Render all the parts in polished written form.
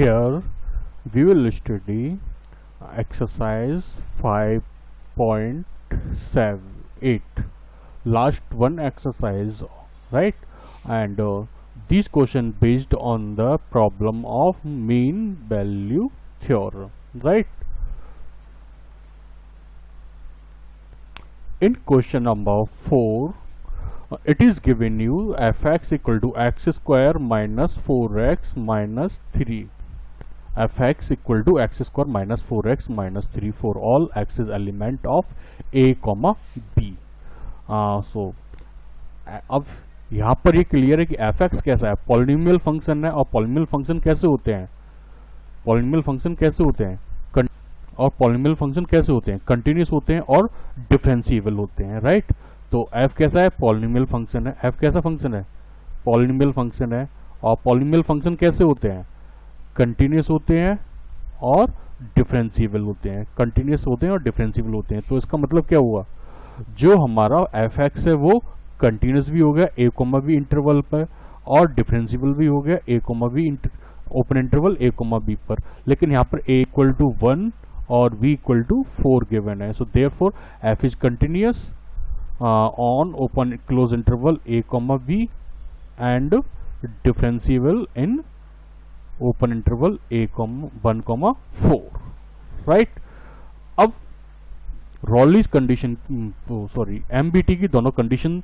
Here we will study exercise 5.78, last one exercise, right? And this question based on the problem of mean value theorem, right? In question number 4, it is given you fx equal to x square minus 4x minus 3. fx equal to x square minus 4x minus 3 for all x is element of a comma b. So अब यहाँ पर ये clear है कि fx कैसा है, polynomial function है। और पॉलिनोमियल फंक्शन कैसे होते हैं, पॉलिनोमियल फंक्शन कैसे होते हैं और पॉलिनोमियल फंक्शन कैसे होते हैं, कंटिन्यूस होते हैं और डिफरेंशिएबल होते हैं, राइट? तो f कैसा है, पॉलिनोमियल फंक्शन है। f कैसा फंक्शन है, पॉलिनोमियल फंक्शन है। और पॉलिनोमियल फंक्शन कैसे होते हैं, कंटिन्यूस होते हैं और डिफरेंशिएबल होते हैं, कंटिन्यूस होते हैं और डिफरेंशिएबल होते हैं। तो इसका मतलब क्या हुआ, जो हमारा fx है वो कंटिन्यूस भी हो गया a कोमा b इंटरवल पर और डिफरेंशिएबल भी हो गया a comma b open interval a comma b पर। लेकिन यहाँ पर a इक्वल टू 1 और b इक्वल टू 4 गिवन है। So therefore f is continuous on open close interval a comma b and differentiable in open interval a comma 1 comma 4, right? अब रॉलीज condition sorry MBT की दोनों condition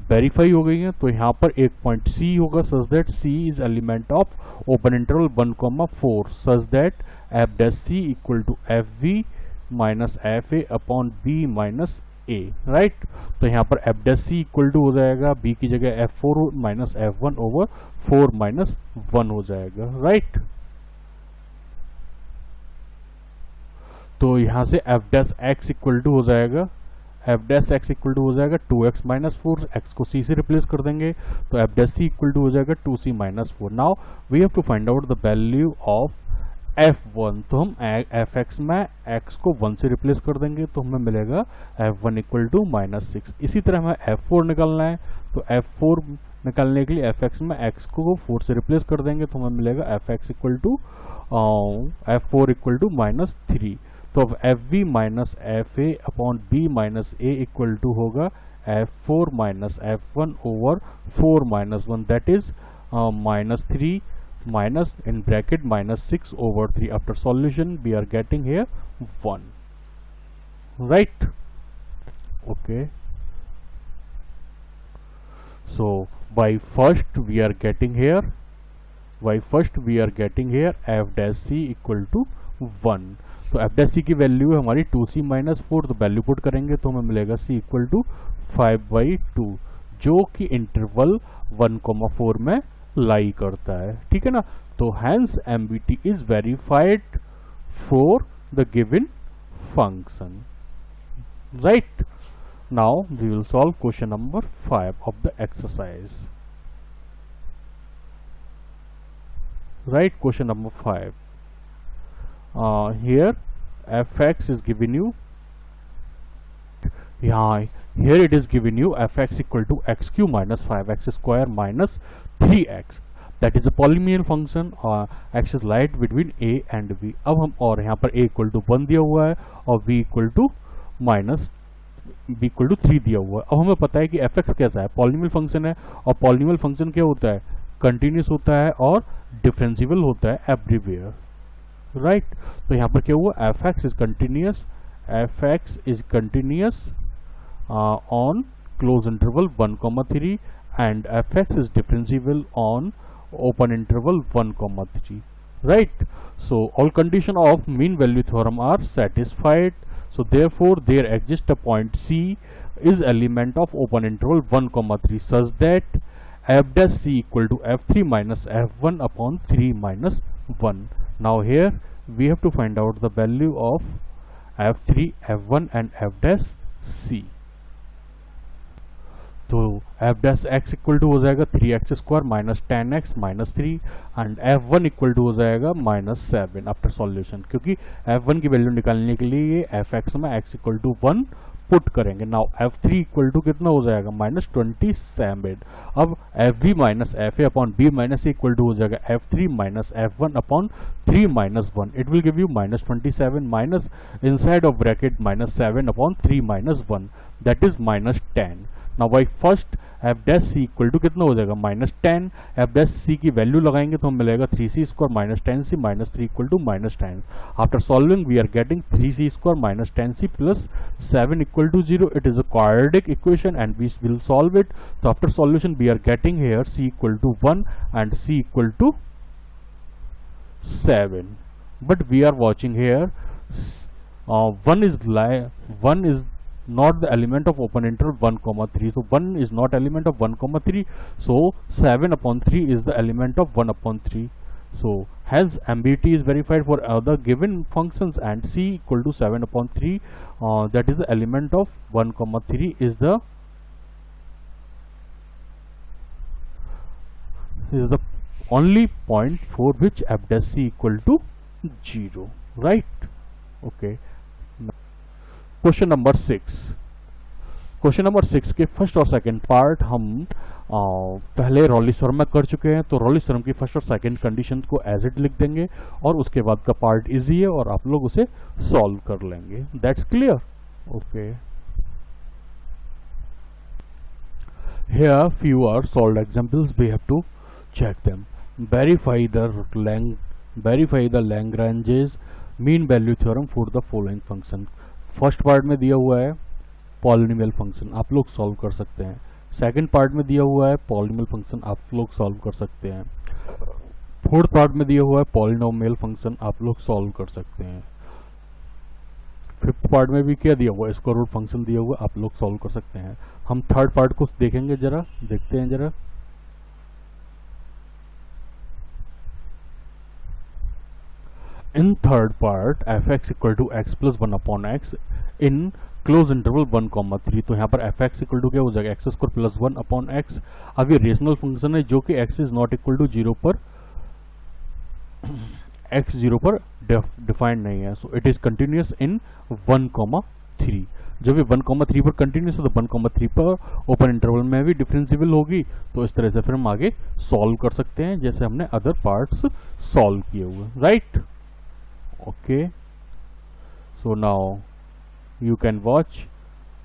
verify हो गई हैं। तो यहाँ पर एक पॉइंट सी होगा such that c is element of open interval 1 comma 4 such that f dash c equal to f v minus f a upon b minus a, right? तो यहाँ पर f dash c equal to हो जाएगा B की जगह f4 minus f1 over 4 minus 1 हो जाएगा, right? तो यहाँ से f dash x equal to हो जाएगा, f dash x equal to हो जाएगा 2x माइनस 4, एक्स को c से रिप्लेस कर देंगे तो f dash c equal to हो जाएगा 2c minus 4। Now we have to find out the value of f1। तो हम fx में x को 1 से रिप्लेस कर देंगे तो हमें मिलेगा f1 इक्वल टू माइनस 6। इसी तरह हमें f4 निकालना है तो f4 निकालने के लिए fx में x को 4 से रिप्लेस कर देंगे तो हमें मिलेगा fx equal to f4 equal to minus 3। तो अब fv minus fa upon b minus a equal to होगा f4 minus f1 over 4 minus 1 that is minus 3 minus in bracket minus 6 over 3. After solution we are getting here 1, right? Okay, so by first we are getting here f dash c equal to 1। तो f dash c की value है हमारी 2c minus 4, तो value put करेंगे तो हमें मिलेगा c equal to 5/2 जो कि इंटरवल 1,4 में लाई करता है, ठीक है ना? तो hence MVT is verified for the given function, right? Now we will solve question number 5 of the exercise, right? Question number 5, here fx is given you, here it is given you fx equal to x cube minus 5x square minus 3x, that is a polynomial function, x is lied between a and b। अब हम और यहाँ पर a equal to 1 दिया हुआ है और b equal to minus b equal to 3 दिया हुआ है। अब हमें पता है कि fx कैसा है, पॉलिनोमियल फंक्शन है और पॉलिनोमियल फंक्शन क्या होता है, कंटिन्यूस होता है और डिफरेंशिएबल होता है एवरीवेयर, राइट? तो यहाँ पर क्या हुआ, fx is continuous on close interval 1 comma 3 and fx is differentiable on open interval 1 comma 3, right? So all condition of mean value theorem are satisfied, so therefore there exists a point c is element of open interval 1 comma 3 such that f dash c equal to f3 minus f1 upon 3 minus 1। now here we have to find out the value of f3 f1 and f dash c। तो f dash x equal to हो जाएगा 3x square minus 10x minus 3 and f1 equal to हो जाएगा minus 7 after solution, क्योंकि f1 की value निकालने के लिए एफ एक्स में x इक्वल टू 1 पुट करेंगे। नाउ f3 इक्वल टू कितना हो जाएगा, -27। अब fb minus fa upon b minus equal to हो जाएगा f3 minus f1 upon 3 minus 1। It will give you -27 minus inside of bracket -7 upon 3 minus 1, that is -10। Now by first f dash c equal to कितना हो जाएगा, -10। F dash सी की value लगाएंगे तो हमें मिलेगा 3c square minus 10c minus 3 equal to -10। After solving we are getting 3c square minus 10c plus 7 equal to 0। It is a quadratic equation and we will solve it. तो after solution we are getting here c equal to 1 and c equal to 7, but we are watching here 1 is not the element of open interval 1 comma 3, so 1 is not element of 1 comma 3, so 7 upon 3 is the element of 1 upon 3. So hence ambiguity is verified for other given functions, and c equal to 7 upon 3 that is the element of 1 comma 3 is the only point for which f dash c equal to 0, right? Okay. Question number 6। Question number 6 के first और second part हम पहले रॉलिस theorem में कर चुके हैं, तो रॉलिस theorem की फर्स्ट और सेकंड कंडीशन को एज इट लिख देंगे और उसके बाद का पार्ट इजी है और आप लोग उसे सॉल्व कर लेंगे। That's clear? Okay, here few are solved examples, we have to check them. Verify the Lagrange's mean value theorem for the following function. First part में दिया हुआ है पॉलिनोमियल फंक्शन, आप लोग सॉल्व कर सकते हैं। सेकंड पार्ट में दिया हुआ है पॉलिनोमियल फंक्शन, आप लोग सॉल्व कर सकते हैं। फोर्थ पार्ट में दिया हुआ है पॉलिनोमियल फंक्शन, आप लोग सॉल्व कर सकते हैं। फिफ्थ पार्ट में भी क्या दिया हुआ है, स्क्वायर रूट फंक्शन दिया हुआ है, आप लोग सॉल्व कर सकते हैं। हम थर्ड पार्ट को देखेंगे, जरा देखते हैं जरा। In third part fx equal to x plus 1 upon x in close interval 1 comma 3, तो यहाँ पर fx इक्वल टू क्या हो जाएगा, x square plus 1 upon x. अब ये रेशनल फंक्शन है जो कि x is not equal to 0 पर x 0 पर डिफाइंड नहीं है, so it is continuous in 1 comma 3। जब ये 1 कॉमा 3 पर कंटिन्यूस है तो 1 कॉमा 3 पर ओपन इंटरवल में भी डिफरेंशिएबल होगी, तो इस तरह से फिर हम आगे सॉल्व कर सकते हैं जैसे हमने अदर पार्ट्स सॉल्व किए हुए, right? Okay, so now you can watch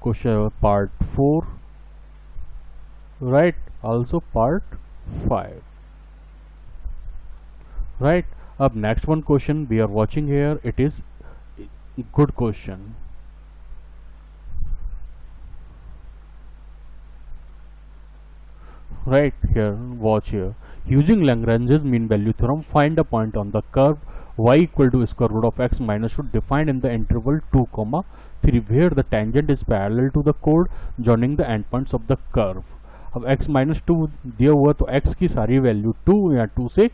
question part 4, right? Also part 5, right? Up next one question we are watching here, it is good question. Right here, watch here. Using Lagrange's mean value theorem, find a point on the curve y equal to square root of x minus 2 defined in the interval 2 comma 3 where the tangent is parallel to the chord joining the endpoints of the curve. अब x minus 2 दिया हुआ तो x की सारी value 2 या 2 से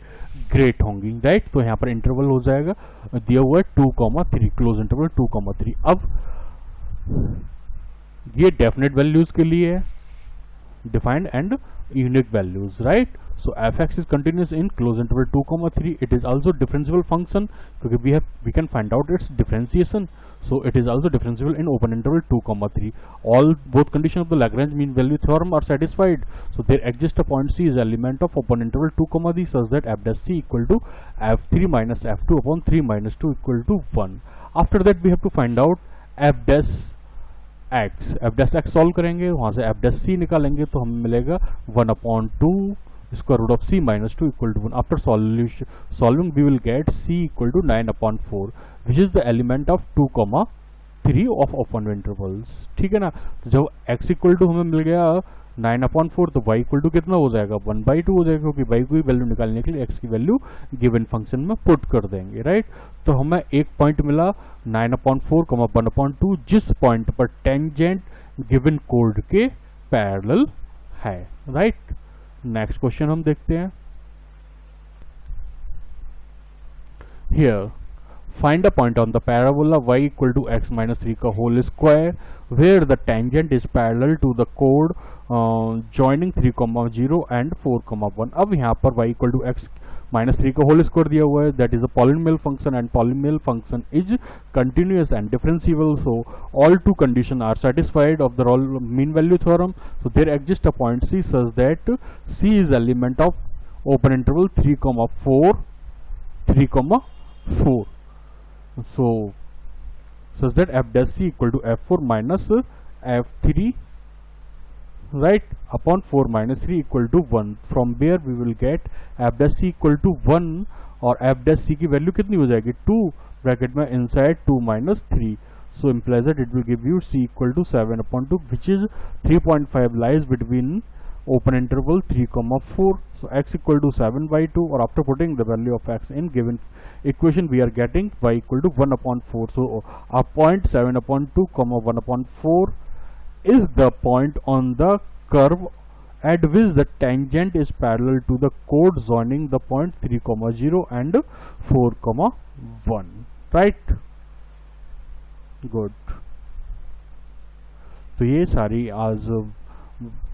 great होंगी, right? तो यहाँ पर इंटरवल हो जाएगा दिया हुआ है 2 कॉमा 3, क्लोज इंटरवल 2 कॉमा 3। अब ये डेफिनेट वैल्यूज के लिए है, defined and unique values, right? So fx is continuous in closed interval 2 comma 3. It is also differentiable function because we can find out its differentiation, so it is also differentiable in open interval 2 comma 3. Both conditions of the Lagrange mean value theorem are satisfied, so there exists a point c is element of open interval 2 comma 3 such that f dash c equal to f3 minus f2 upon 3 minus 2 equal to 1. After that we have to find out f dash x solve करेंगे, वहां से f dash c निकालेंगे तो हमें मिलेगा 1 upon 2 square root of c minus 2 equal to 1। After solving we will get c equal to 9 upon 4 which is the element of 2 comma 3 of open intervals, ठीक है ना? तो जब x इक्वल टू हमें मिल गया 9 अपॉन 4 तो y इक्वल टू कितना हो जाएगा, 1/2 हो जाएगा, क्योंकि y की वैल्यू निकालने के लिए x की वैल्यू गिवन फंक्शन में पुट कर देंगे, राइट? तो हमें एक पॉइंट मिला 9 अपॉन 4 1 अपॉन 2 जिस पॉइंट पर टेंजेंट गिवन कोड के पैरेलल है, राइट? नेक्स्ट क्वेश्चन हम देखते हैं। Here find a point on the parabola y equal to x minus 3 का whole square where the tangent is parallel to the chord joining 3, 0 and 4, 1। अब यहाँ पर y equal to x -3 का whole square दिया हुआ है, that is a polynomial function and polynomial function is continuous and differentiable, so all two conditions are satisfied of the mean value theorem. So there exists a point C such that C is element of open interval 3 comma 4 3 comma 4, so such that f dash C equal to f4 minus f3, right, upon 4 minus 3 equal to 1. From where we will get f dash C equal to 1 और f dash C की value कितनी हो जाएगी 2 bracket में inside 2 minus 3, so implies that it will give you C equal to 7 upon 2, which is 3.5 lies between open interval 3 comma 4. So x equal to 7 by 2, or after putting the value of x in given equation we are getting y equal to 1 upon 4. So our point 7 upon 2 comma 1 upon 4 is the point on the curve at which the tangent is parallel to the chord joining the point 3 comma 0 and 4 comma 1, right? Good. तो ये सारी आज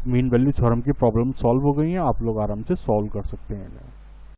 mean value theorem की problem solve हो गई हैं, आप लोग आराम से सॉल्व कर सकते हैं इन्हें।